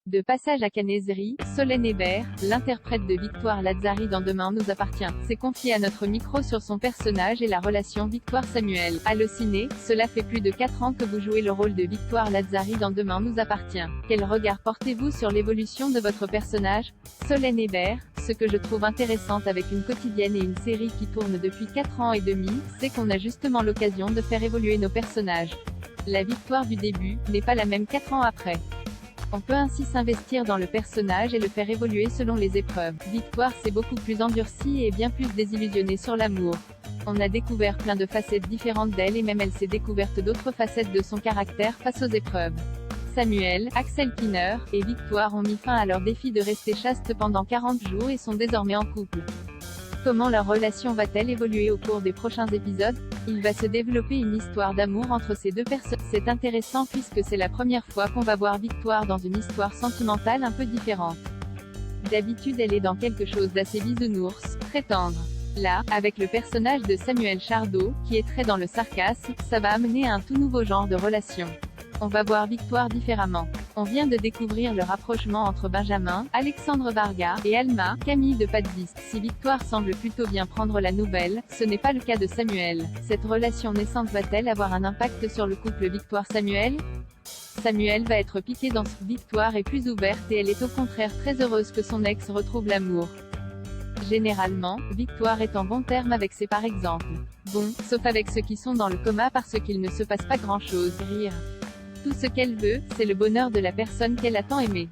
De passage à Canaiserie, Solène Hébert, l'interprète de Victoire Lazzari dans Demain nous appartient, s'est confiée à notre micro sur son personnage et la relation Victoire-Samuel. Allociné, cela fait plus de 4 ans que vous jouez le rôle de Victoire Lazzari dans Demain nous appartient. Quel regard portez-vous sur l'évolution de votre personnage? Solène Hébert, ce que je trouve intéressant avec une quotidienne et une série qui tourne depuis 4 ans et demi, c'est qu'on a justement l'occasion de faire évoluer nos personnages. La Victoire du début n'est pas la même 4 ans après. On peut ainsi s'investir dans le personnage et le faire évoluer selon les épreuves. Victoire s'est beaucoup plus endurcie et bien plus désillusionnée sur l'amour. On a découvert plein de facettes différentes d'elle et même elle s'est découverte d'autres facettes de son caractère face aux épreuves. Samuel, Axel Kiner et Victoire ont mis fin à leur défi de rester chaste pendant 40 jours et sont désormais en couple. Comment leur relation va-t-elle évoluer au cours des prochains épisodes? Il va se développer une histoire d'amour entre ces deux personnes. C'est intéressant puisque c'est la première fois qu'on va voir Victoire dans une histoire sentimentale un peu différente. D'habitude elle est dans quelque chose d'assez bisounours, très tendre. Là, avec le personnage de Samuel Chardot, qui est très dans le sarcasme, ça va amener à un tout nouveau genre de relation. On va voir Victoire différemment. On vient de découvrir le rapprochement entre Benjamin, Alexandre Varga, et Alma, Camille de Padvis. Si Victoire semble plutôt bien prendre la nouvelle, ce n'est pas le cas de Samuel. Cette relation naissante va-t-elle avoir un impact sur le couple Victoire-Samuel? Samuel va être piqué dans ce. Victoire est plus ouverte et elle est au contraire très heureuse que son ex retrouve l'amour. Généralement, Victoire est en bon terme avec ses par exemple. Bon, sauf avec ceux qui sont dans le coma parce qu'il ne se passe pas grand-chose. Rire. Tout ce qu'elle veut, c'est le bonheur de la personne qu'elle a tant aimée.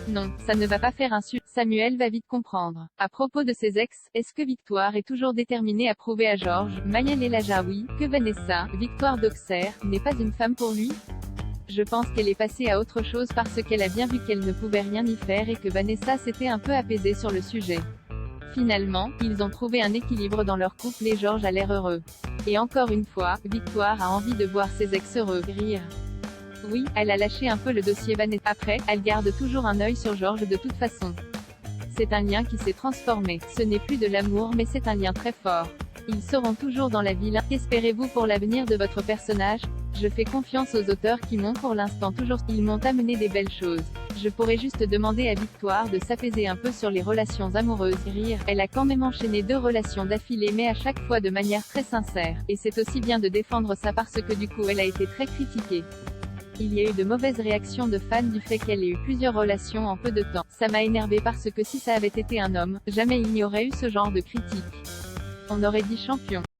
Non, ça ne va pas faire un Samuel va vite comprendre. À propos de ses ex, est-ce que Victoire est toujours déterminée à prouver à Georges, Mayel Elajaoui, que Vanessa, Victoire d'Auxerre, n'est pas une femme pour lui? Je pense qu'elle est passée à autre chose parce qu'elle a bien vu qu'elle ne pouvait rien y faire et que Vanessa s'était un peu apaisée sur le sujet. Finalement, ils ont trouvé un équilibre dans leur couple et Georges a l'air heureux. Et encore une fois, Victoire a envie de voir ses ex heureux. Rire. Oui, elle a lâché un peu le dossier Vanessa. Après, elle garde toujours un œil sur Georges de toute façon. C'est un lien qui s'est transformé. Ce n'est plus de l'amour mais c'est un lien très fort. Ils seront toujours dans la ville. Qu'espérez-vous pour l'avenir de votre personnage? Je fais confiance aux auteurs qui m'ont pour l'instant toujours. Ils m'ont amené des belles choses. Je pourrais juste demander à Victoire de s'apaiser un peu sur les relations amoureuses. Rire. Elle a quand même enchaîné 2 relations d'affilée mais à chaque fois de manière très sincère. Et c'est aussi bien de défendre ça parce que du coup elle a été très critiquée. Il y a eu de mauvaises réactions de fans du fait qu'elle ait eu plusieurs relations en peu de temps. Ça m'a énervé parce que si ça avait été un homme, jamais il n'y aurait eu ce genre de critique. On aurait dit champion.